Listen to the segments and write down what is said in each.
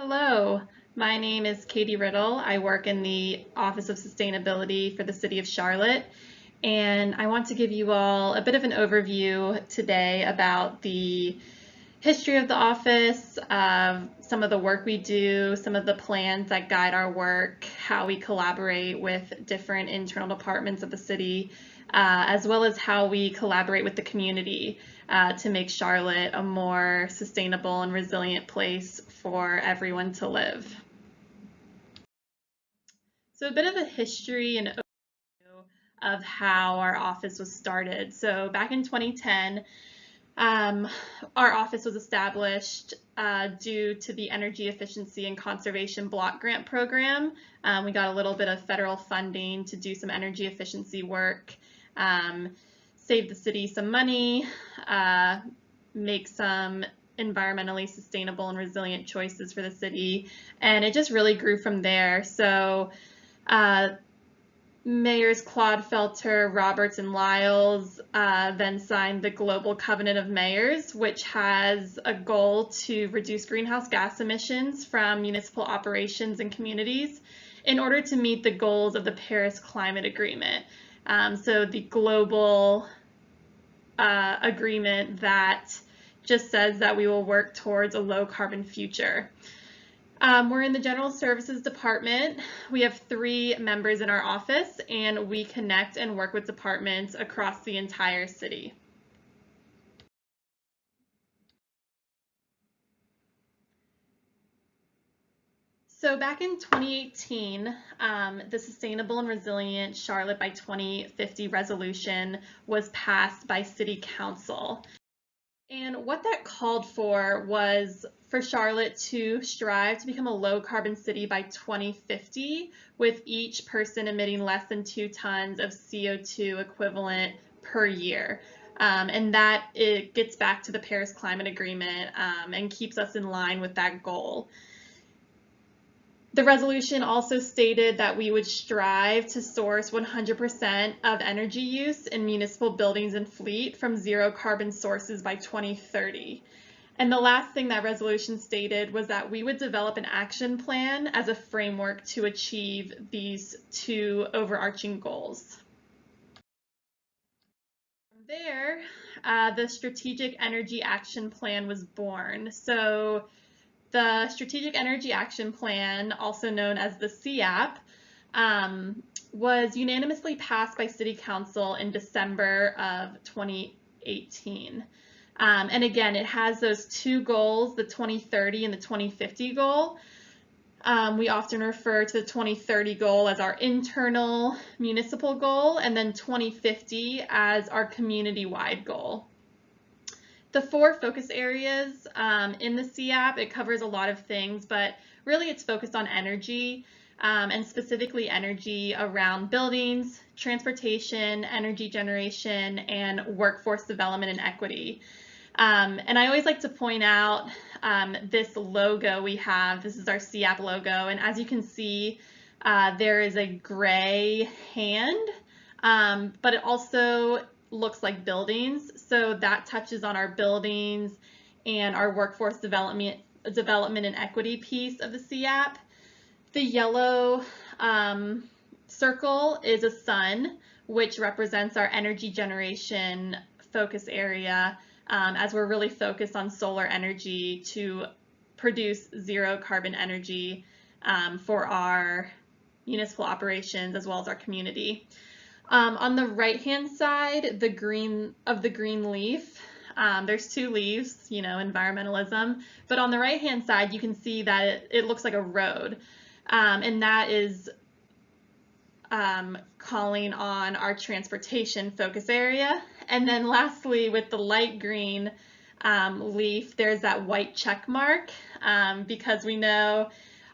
Hello, my name is Katie Riddle. I work in the Office of Sustainability for the City of Charlotte, and I want to give you all a bit of an overview today about the history of the office, some of the work we do, some of the plans that guide our work, how we collaborate with different internal departments of the city, as well as how we collaborate with the community to make Charlotte a more sustainable and resilient place for everyone to live. So a bit of a history and overview of how our office was started. So back in 2010, our office was established due to the Energy Efficiency and Conservation Block Grant Program. We got a little bit of federal funding to do some energy efficiency work, save the city some money, make some environmentally sustainable and resilient choices for the city, and it just really grew from there. So Mayors Claude Felter, Roberts, and Lyles then signed the Global Covenant of Mayors, which has a goal to reduce greenhouse gas emissions from municipal operations and communities in order to meet the goals of the Paris Climate Agreement. So the global agreement that just says that we will work towards a low carbon future. We're in the General Services Department. We have 3 members in our office, and we connect and work with departments across the entire city. So back in 2018, the Sustainable and Resilient Charlotte by 2050 resolution was passed by City Council. And what that called for was for Charlotte to strive to become a low carbon city by 2050, with each person emitting less than 2 tons of CO2 equivalent per year. And that it gets back to the Paris Climate Agreement and keeps us in line with that goal. The resolution also stated that we would strive to source 100% of energy use in municipal buildings and fleet from zero carbon sources by 2030. And the last thing that resolution stated was that we would develop an action plan as a framework to achieve these 2 overarching goals. From there, the Strategic Energy Action Plan was born. So the Strategic Energy Action Plan, also known as the CAP, was unanimously passed by City Council in December of 2018. And again, it has those 2 goals, the 2030 and the 2050 goal. We often refer to the 2030 goal as our internal municipal goal, and then 2050 as our community-wide goal. The 4 focus areas in the CAP, it covers a lot of things, but really it's focused on energy, and specifically energy around buildings, transportation, energy generation, and workforce development and equity. And I always like to point out this logo we have. This is our CAP logo, and as you can see, there is a gray hand, but it also looks like buildings, so that touches on our buildings and our workforce development and equity piece of the CAP. The yellow circle is a sun, which represents our energy generation focus area, as we're really focused on solar energy to produce zero carbon energy for our municipal operations as well as our community. On the right-hand side, the green leaf, there's 2 leaves, you know, environmentalism, but on the right-hand side, you can see that it looks like a road, and that is calling on our transportation focus area. And then lastly, with the light green leaf, there's that white check mark, because we know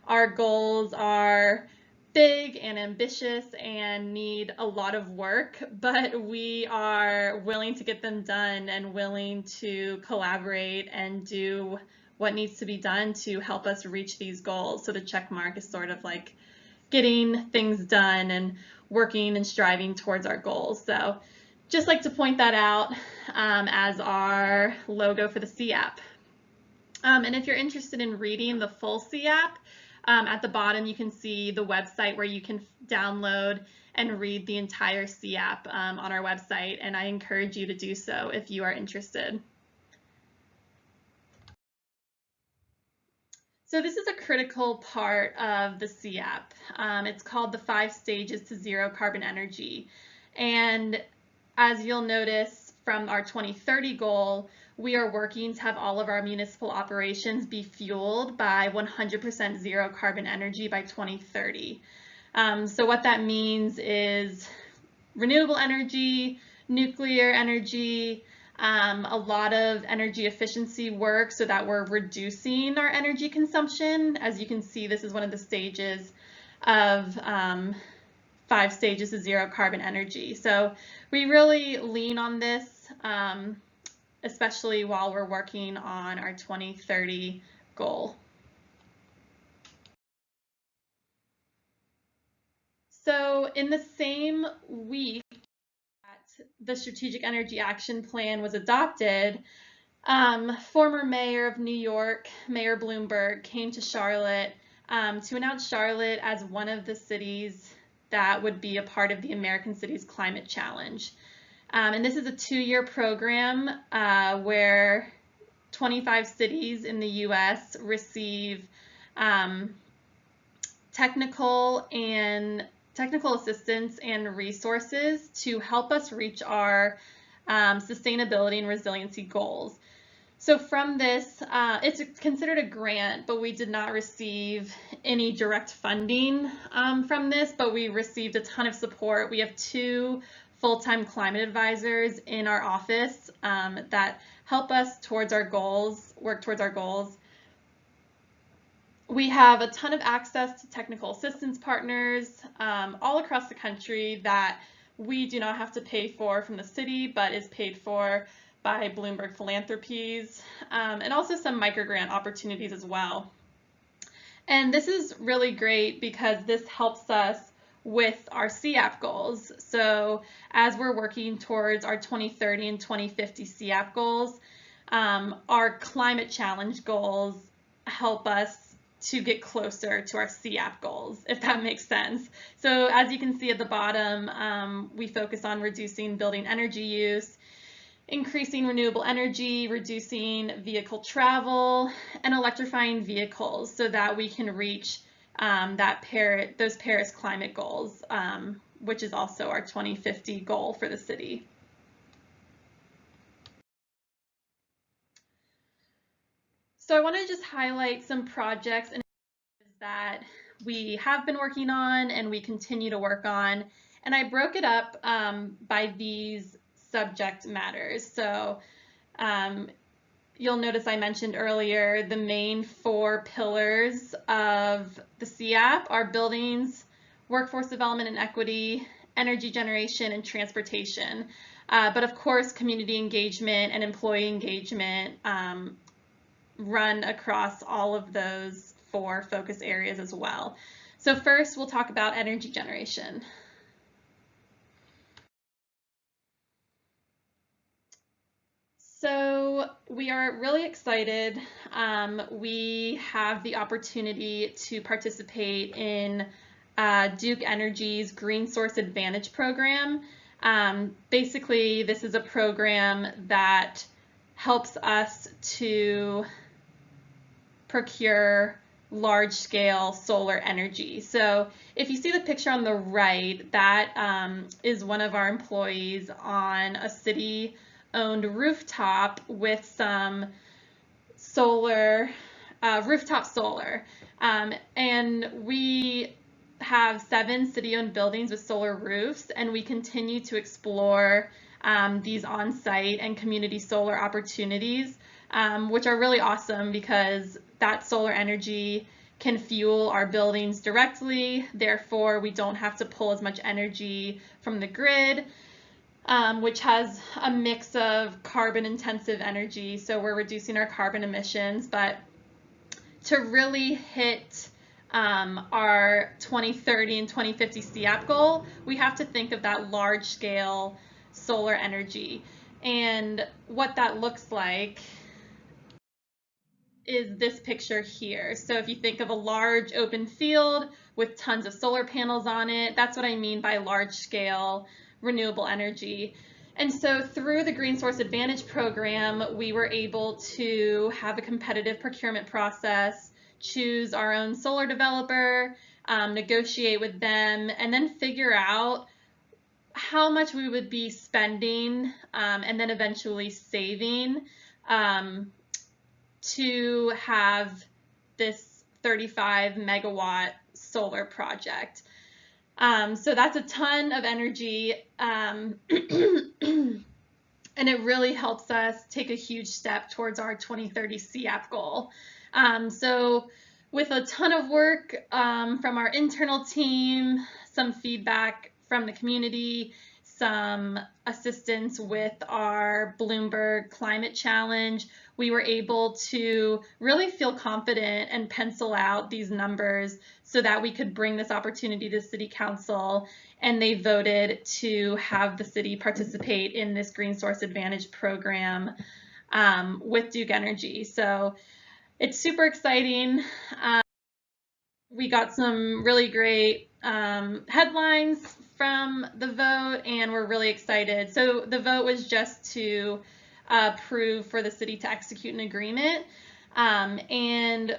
our goals are big and ambitious and need a lot of work, but we are willing to get them done and willing to collaborate and do what needs to be done to help us reach these goals. So the check mark is sort of like getting things done and working and striving towards our goals. So just like to point that out as our logo for the CAP. And if you're interested in reading the full CAP, at the bottom you can see the website where you can download and read the entire CAP on our website, and I encourage you to do so if you are interested. So this is a critical part of the CAP. It's called the 5 Stages to Zero Carbon Energy. And as you'll notice from our 2030 goal, we are working to have all of our municipal operations be fueled by 100% zero carbon energy by 2030. So what that means is renewable energy, nuclear energy, a lot of energy efficiency work so that we're reducing our energy consumption. As you can see, this is one of the stages of 5 stages of zero carbon energy. So we really lean on this, especially while we're working on our 2030 goal. So in the same week that the Strategic Energy Action Plan was adopted, former mayor of New York, Mayor Bloomberg, came to Charlotte to announce Charlotte as one of the cities that would be a part of the American Cities Climate Challenge. And this is a 2-year program where 25 cities in the US receive technical assistance and resources to help us reach our sustainability and resiliency goals. So from this, it's considered a grant, but we did not receive any direct funding from this, but we received a ton of support. We have 2 full-time climate advisors in our office that help us towards our goals, work towards our goals. We have a ton of access to technical assistance partners all across the country that we do not have to pay for from the city, but is paid for by Bloomberg Philanthropies, and also some microgrant opportunities as well. And this is really great because this helps us with our CAP goals. So as we're working towards our 2030 and 2050 CAP goals, our climate challenge goals help us to get closer to our CAP goals, if that makes sense. So as you can see at the bottom, we focus on reducing building energy use, increasing renewable energy, reducing vehicle travel, and electrifying vehicles so that we can reach those Paris climate goals, which is also our 2050 goal for the city. So I want to just highlight some projects and that we have been working on and we continue to work on. And I broke it up by these subject matters. So you'll notice I mentioned earlier the main 4 pillars of the CAP are buildings, workforce development and equity, energy generation, and transportation. But of course, community engagement and employee engagement run across all of those 4 focus areas as well. So first, we'll talk about energy generation. So we are really excited. We have the opportunity to participate in Duke Energy's Green Source Advantage program. Basically, this is a program that helps us to procure large-scale solar energy. So if you see the picture on the right, that is one of our employees on a city-owned rooftop with some solar, rooftop solar. And we have 7 city-owned buildings with solar roofs, and we continue to explore these on-site and community solar opportunities, which are really awesome because that solar energy can fuel our buildings directly. Therefore, we don't have to pull as much energy from the grid, which has a mix of carbon-intensive energy. So we're reducing our carbon emissions, but to really hit our 2030 and 2050 CAP goal, we have to think of that large-scale solar energy. And what that looks like is this picture here. So if you think of a large open field with tons of solar panels on it, that's what I mean by large scale renewable energy. And so through the Green Source Advantage program, we were able to have a competitive procurement process, choose our own solar developer, negotiate with them, and then figure out how much we would be spending and then eventually saving to have this 35 megawatt solar project. So that's a ton of energy, and it really helps us take a huge step towards our 2030 CAP goal. So with a ton of work from our internal team, some feedback from the community, some assistance with our Bloomberg Climate Challenge, we were able to really feel confident and pencil out these numbers so that we could bring this opportunity to City Council, and they voted to have the city participate in this Green Source Advantage program with Duke Energy. So it's super exciting. We got some really great headlines from the vote, and we're really excited. So the vote was just to approve for the city to execute an agreement, and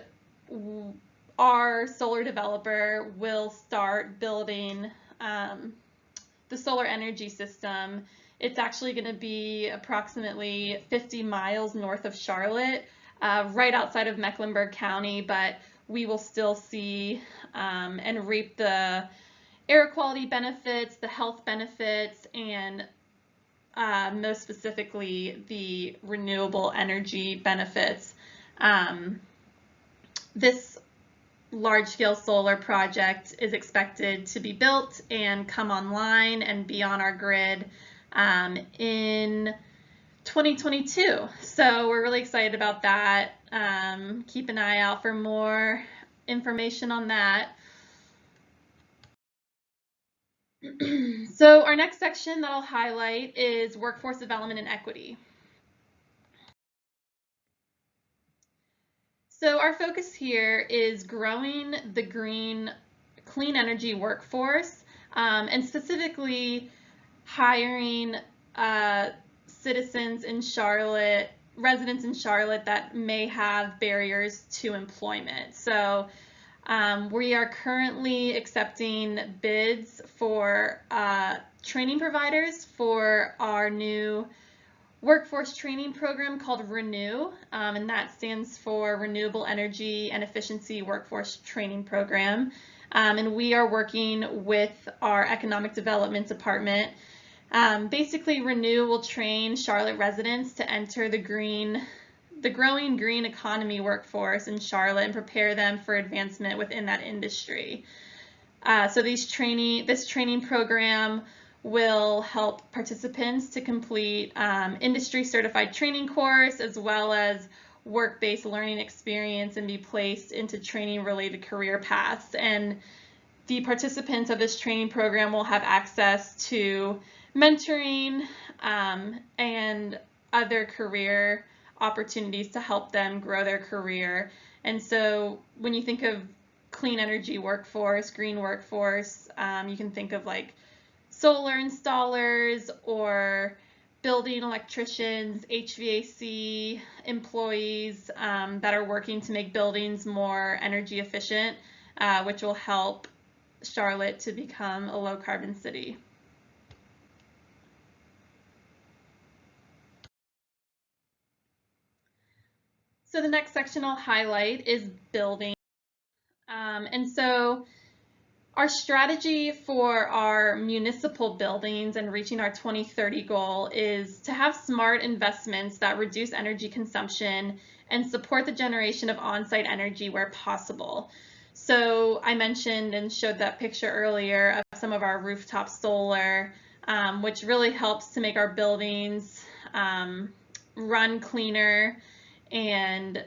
our solar developer will start building the solar energy system. It's actually going to be approximately 50 miles north of Charlotte, right outside of Mecklenburg County, but we will still see and reap the air quality benefits, the health benefits, and most specifically the renewable energy benefits. This large-scale solar project is expected to be built and come online and be on our grid in 2022. So we're really excited about that. Keep an eye out for more information on that. So our next section that I'll highlight is workforce development and equity. So our focus here is growing the clean energy workforce, and specifically hiring citizens in Charlotte, residents in Charlotte that may have barriers to employment. So we are currently accepting bids for training providers for our new workforce training program called Renew, and that stands for Renewable Energy and Efficiency Workforce Training Program. And we are working with our Economic Development Department. Basically, Renew will train Charlotte residents to enter the growing green economy workforce in Charlotte and prepare them for advancement within that industry. So this training program will help participants to complete industry certified training course as well as work-based learning experience and be placed into training related career paths. And the participants of this training program will have access to mentoring and other career opportunities to help them grow their career. And so when you think of clean energy workforce, green workforce, you can think of like solar installers or building electricians, HVAC employees that are working to make buildings more energy efficient, which will help Charlotte to become a low carbon city. So the next section I'll highlight is building. And so our strategy for our municipal buildings and reaching our 2030 goal is to have smart investments that reduce energy consumption and support the generation of on-site energy where possible. So I mentioned and showed that picture earlier of some of our rooftop solar, which really helps to make our buildings run cleaner, and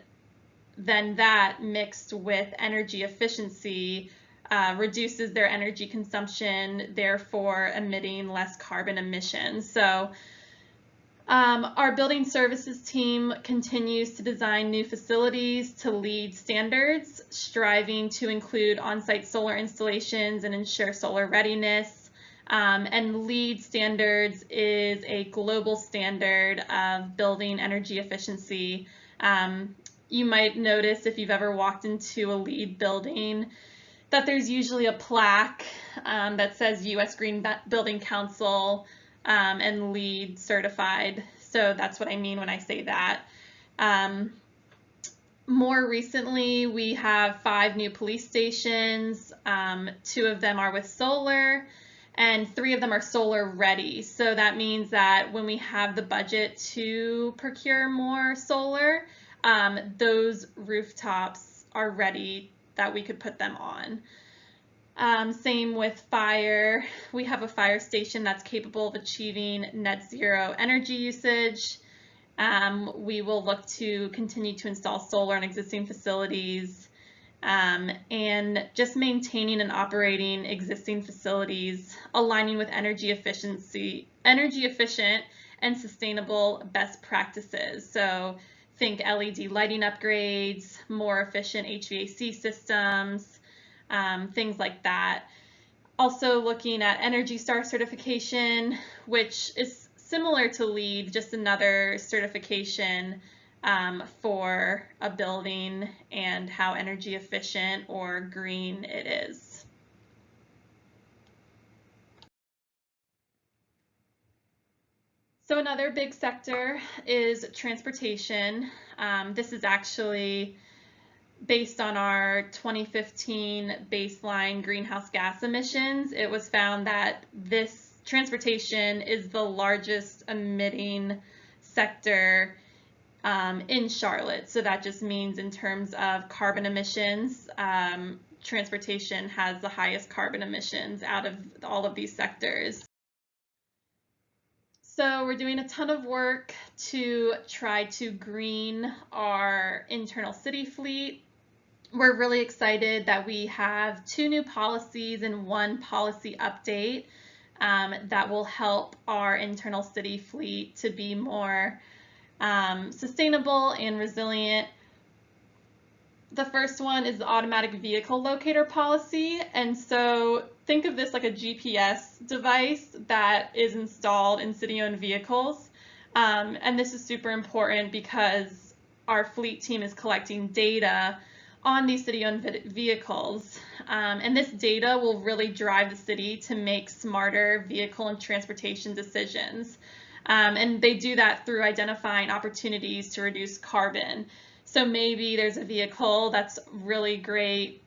then that mixed with energy efficiency reduces their energy consumption, therefore emitting less carbon emissions. So Our building services team continues to design new facilities to LEED standards, striving to include on-site solar installations and ensure solar readiness. And LEED standards is a global standard of building energy efficiency. You might notice if you've ever walked into a LEED building that there's usually a plaque that says U.S. Green Building Council and LEED certified. So that's what I mean when I say that. More recently, we have 5 new police stations. 2 of them are with solar, and 3 of them are solar ready. So that means that when we have the budget to procure more solar, those rooftops are ready that we could put them on. Same with fire. We have a fire station that's capable of achieving net zero energy usage. We will look to continue to install solar on existing facilities, and just maintaining and operating existing facilities, aligning with energy efficient and sustainable best practices. So think LED lighting upgrades, more efficient HVAC systems, things like that. Also looking at Energy Star certification, which is similar to LEED, just another certification for a building and how energy efficient or green it is. So another big sector is transportation. This is actually based on our 2015 baseline greenhouse gas emissions. It was found that this transportation is the largest emitting sector in Charlotte. So that just means in terms of carbon emissions, transportation has the highest carbon emissions out of all of these sectors. So we're doing a ton of work to try to green our internal city fleet. We're really excited that we have 2 new policies and 1 policy update that will help our internal city fleet to be more sustainable and resilient. The first one is the automatic vehicle locator policy. And so think of this like a GPS device that is installed in city-owned vehicles. And this is super important because our fleet team is collecting data on these city-owned vehicles. And this data will really drive the city to make smarter vehicle and transportation decisions. And they do that through identifying opportunities to reduce carbon. So maybe there's a vehicle that's really great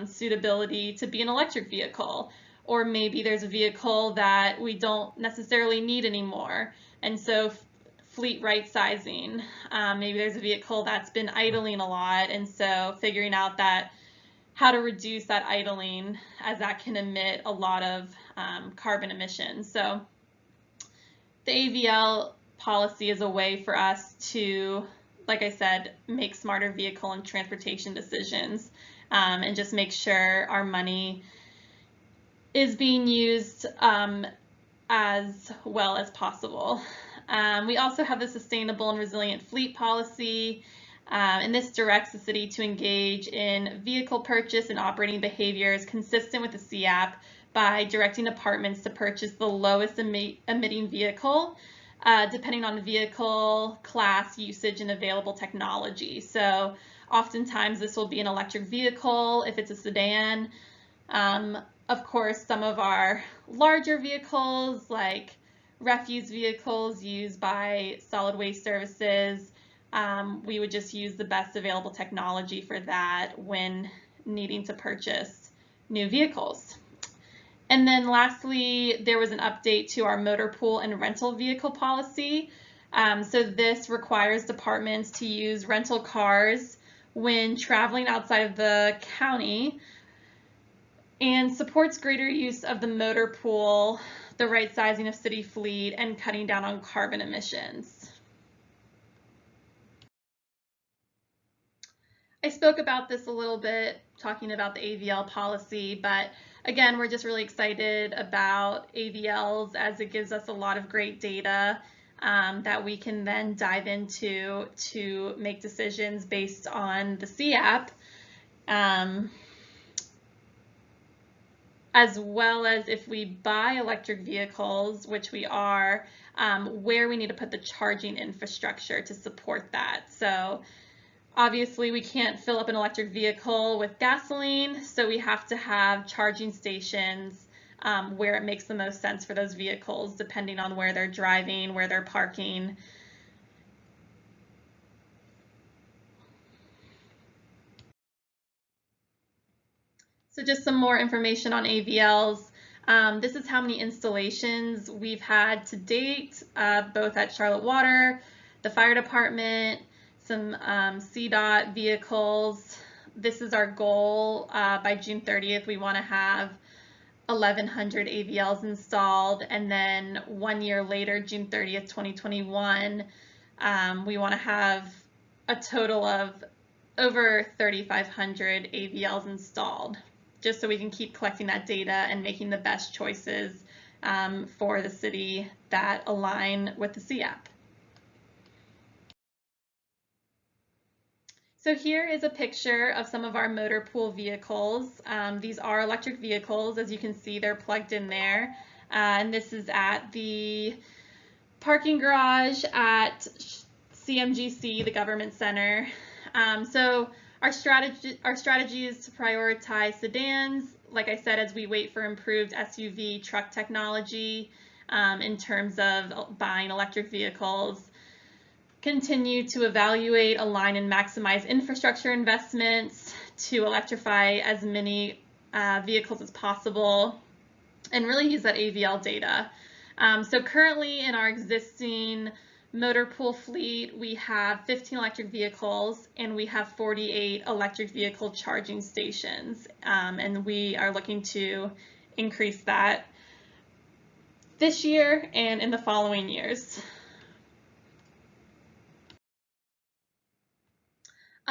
suitability to be an electric vehicle, or maybe there's a vehicle that we don't necessarily need anymore. And so fleet right sizing. Maybe there's a vehicle that's been idling a lot, and so figuring out that how to reduce that idling as that can emit a lot of carbon emissions. So the AVL policy is a way for us to, like I said, make smarter vehicle and transportation decisions and just make sure our money is being used as well as possible. We also have the sustainable and resilient fleet policy, and this directs the city to engage in vehicle purchase and operating behaviors consistent with the CAP by directing departments to purchase the lowest emitting vehicle, depending on the vehicle, class, usage, and available technology. So oftentimes this will be an electric vehicle if it's a sedan. Of course, some of our larger vehicles, like refuse vehicles used by solid waste services, we would just use the best available technology for that when needing to purchase new vehicles. And then lastly, there was an update to our motor pool and rental vehicle policy. So this requires departments to use rental cars when traveling outside of the county and supports greater use of the motor pool, the right sizing of city fleet, and cutting down on carbon emissions. I spoke about this a little bit, talking about the AVL policy, but again, we're just really excited about AVLs as it gives us a lot of great data that we can then dive into to make decisions based on the CAP, as well as if we buy electric vehicles, which we are, where we need to put the charging infrastructure to support that. So obviously we can't fill up an electric vehicle with gasoline, so we have to have charging stations where it makes the most sense for those vehicles, depending on where they're driving, where they're parking. So just some more information on AVLs. This is how many installations we've had to date, both at Charlotte Water, the fire department, some CDOT vehicles. This is our goal. By June 30th, we want to have 1,100 AVLs installed, and then 1 year later, June 30th, 2021, we want to have a total of over 3,500 AVLs installed, just so we can keep collecting that data and making the best choices for the city that align with the CAP. So here is a picture of some of our motor pool vehicles. These are electric vehicles. As you can see, they're plugged in there. And this is at the parking garage at CMGC, the government center. So our strategy is to prioritize sedans, like I said, as we wait for improved SUV truck technology in terms of buying electric vehicles. Continue to evaluate, align, and maximize infrastructure investments to electrify as many vehicles as possible, and really use that AVL data. So currently in our existing motor pool fleet, we have 15 electric vehicles and we have 48 electric vehicle charging stations, and we are looking to increase that this year and in the following years.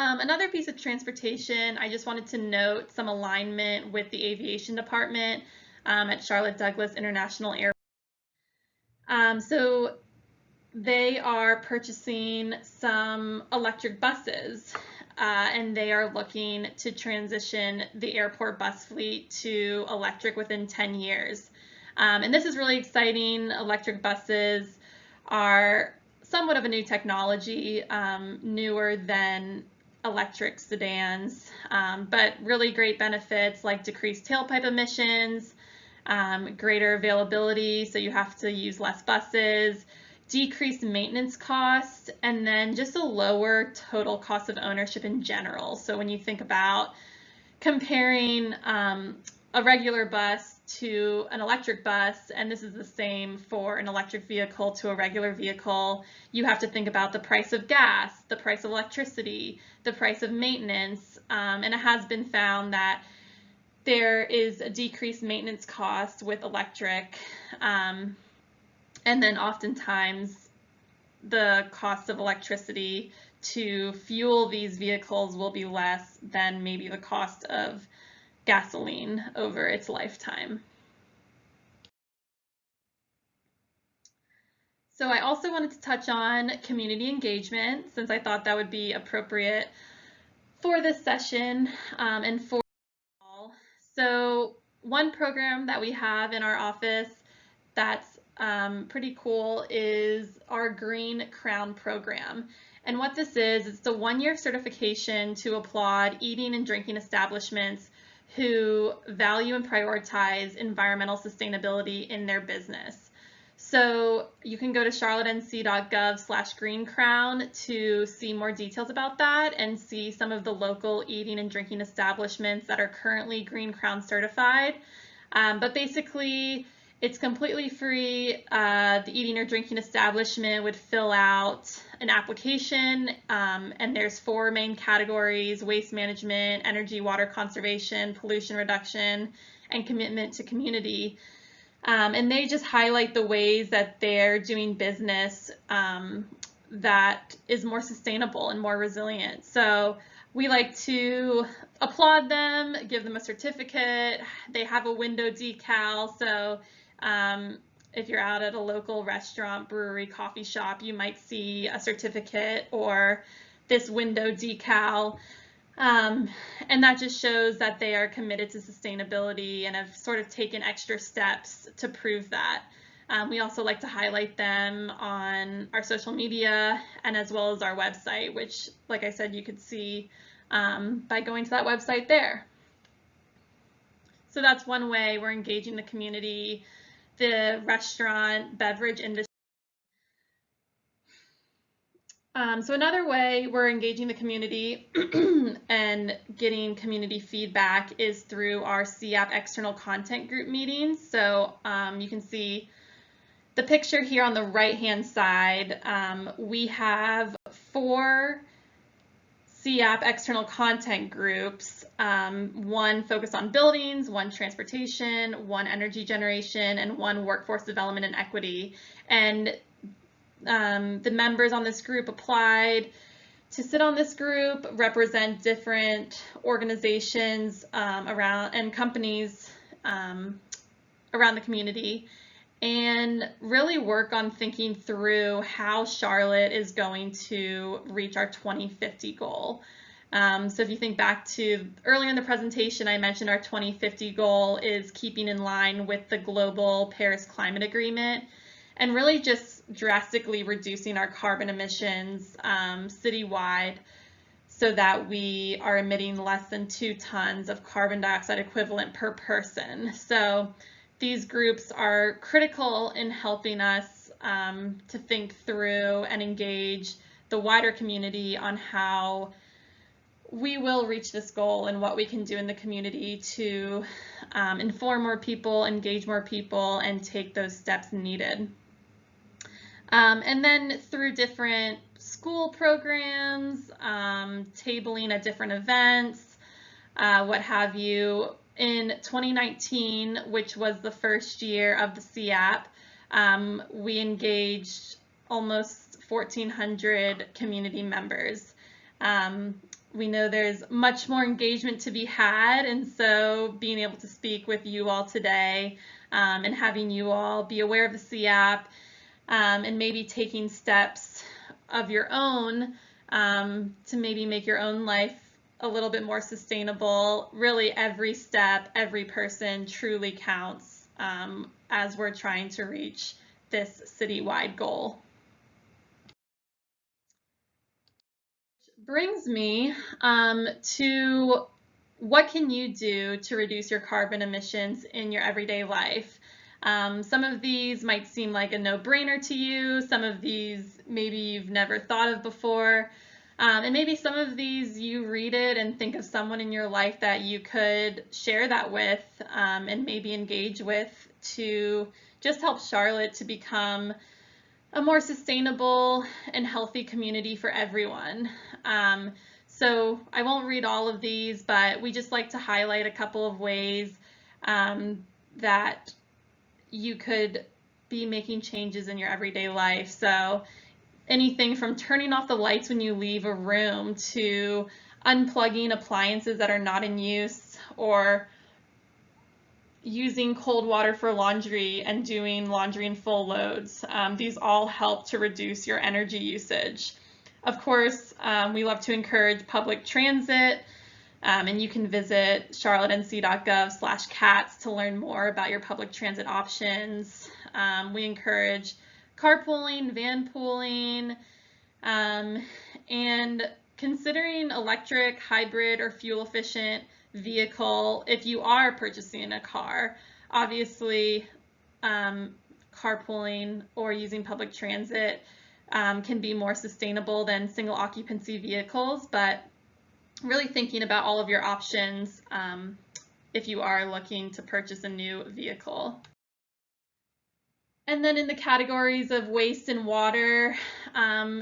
Another piece of transportation, I just wanted to note some alignment with the aviation department at Charlotte Douglas International Airport. So they are purchasing some electric buses, and they are looking to transition the airport bus fleet to electric within 10 years. And this is really exciting. Electric buses are somewhat of a new technology, newer than electric sedans, but really great benefits like decreased tailpipe emissions, greater availability, so you have to use less buses, decreased maintenance costs, and then just a lower total cost of ownership in general. So when you think about comparing a regular bus to an electric bus, and this is the same for an electric vehicle to a regular vehicle, you have to think about the price of gas, the price of electricity, the price of maintenance, and it has been found that there is a decreased maintenance cost with electric, and then oftentimes the cost of electricity to fuel these vehicles will be less than maybe the cost of gasoline over its lifetime. So I also wanted to touch on community engagement, since I thought that would be appropriate for this session and for all. So one program that we have in our office that's pretty cool is our Green Crown program. And what this is, it's a one-year certification to applaud eating and drinking establishments who value and prioritize environmental sustainability in their business. So you can go to charlottenc.gov/greencrown to see more details about that and see some of the local eating and drinking establishments that are currently Green Crown certified. But basically, it's completely free. The eating or drinking establishment would fill out an application, and there's 4 main categories: waste management, energy, water conservation, pollution reduction, and commitment to community. And they just highlight the ways that they're doing business that is more sustainable and more resilient. So we like to applaud them, give them a certificate. They have a window decal, so if you're out at a local restaurant, brewery, coffee shop, you might see a certificate or this window decal. And that just shows that they are committed to sustainability and have sort of taken extra steps to prove that. We also like to highlight them on our social media and as well as our website, which, like I said, you could see by going to that website there. So that's one way we're engaging the community, the restaurant, beverage industry. So another way we're engaging the community and getting community feedback is through our CAP external content group meetings. So you can see the picture here on the right-hand side. We have 4 CAP external content groups, one focused on buildings, one transportation, one energy generation, and one workforce development and equity. And the members on this group applied to sit on this group, represent different organizations around and companies around the community, and really work on thinking through how Charlotte is going to reach our 2050 goal. So if you think back to earlier in the presentation, I mentioned our 2050 goal is keeping in line with the global Paris Climate Agreement and really just drastically reducing our carbon emissions citywide so that we are emitting less than 2 tons of carbon dioxide equivalent per person. So these groups are critical in helping us to think through and engage the wider community on how we will reach this goal and what we can do in the community to inform more people, engage more people, and take those steps needed. And then through different school programs, tabling at different events, what have you. In 2019, which was the first year of the CAP, we engaged almost 1,400 community members. We know there's much more engagement to be had, and so being able to speak with you all today and having you all be aware of the CAP and maybe taking steps of your own to maybe make your own life a little bit more sustainable. Really, every step, every person truly counts as we're trying to reach this citywide goal. Which brings me to what can you do to reduce your carbon emissions in your everyday life? Some of these might seem like a no-brainer to you. Some of these maybe you've never thought of before. And maybe some of these you read it and think of someone in your life that you could share that with and maybe engage with to just help Charlotte to become a more sustainable and healthy community for everyone. So I won't read all of these, but we just like to highlight a couple of ways that you could be making changes in your everyday life. So anything from turning off the lights when you leave a room to unplugging appliances that are not in use, or using cold water for laundry and doing laundry in full loads. These all help to reduce your energy usage. Of course, we love to encourage public transit, and you can visit charlottenc.gov/cats to learn more about your public transit options. We encourage carpooling, van pooling, and considering electric, hybrid, or fuel efficient vehicle if you are purchasing a car. Obviously, carpooling or using public transit can be more sustainable than single occupancy vehicles, but really thinking about all of your options if you are looking to purchase a new vehicle. And then in the categories of waste and water,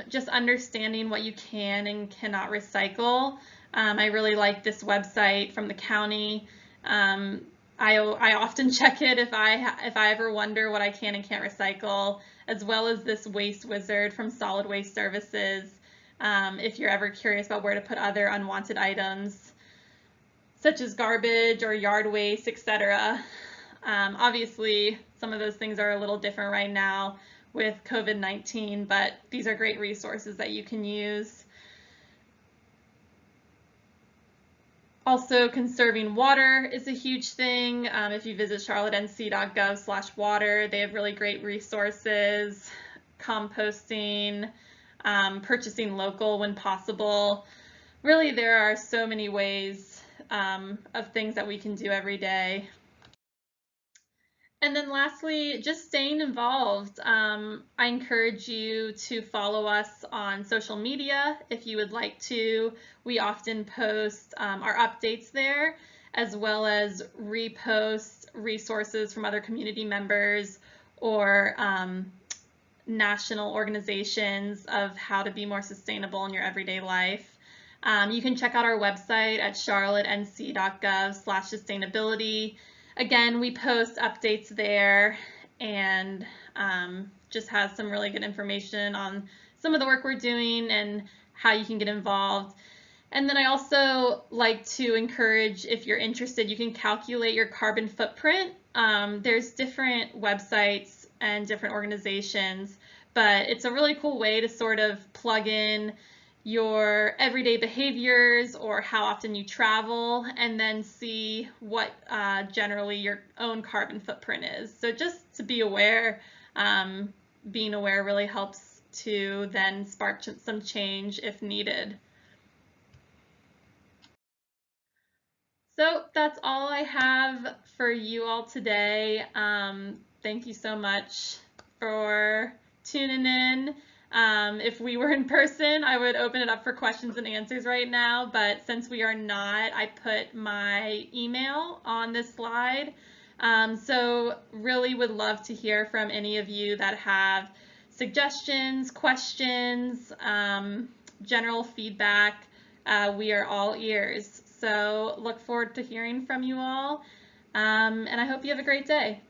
just understanding what you can and cannot recycle. I really like this website from the county. I often check it if I ever wonder what I can and can't recycle, as well as this Waste Wizard from Solid Waste Services, if you're ever curious about where to put other unwanted items, such as garbage or yard waste, etc. Obviously, some of those things are a little different right now with COVID-19, but these are great resources that you can use. Also, conserving water is a huge thing. If you visit charlottenc.gov/water, they have really great resources, composting, purchasing local when possible. Really, there are so many ways of things that we can do every day. And then lastly, just staying involved. I encourage you to follow us on social media if you would like to. We often post our updates there, as well as repost resources from other community members or national organizations of how to be more sustainable in your everyday life. You can check out our website at charlottenc.gov/sustainability. Again, we post updates there and just has some really good information on some of the work we're doing and how you can get involved. And then I also like to encourage, if you're interested, you can calculate your carbon footprint. There's different websites and different organizations, but it's a really cool way to sort of plug in your everyday behaviors or how often you travel and then see what generally your own carbon footprint is. So just to be aware, being aware really helps to then spark some change if needed. So that's all I have for you all today. Thank you so much for tuning in. If we were in person, I would open it up for questions and answers right now, but since we are not, I put my email on this slide. So really would love to hear from any of you that have suggestions, questions, general feedback. We are all ears. So look forward to hearing from you all, and I hope you have a great day.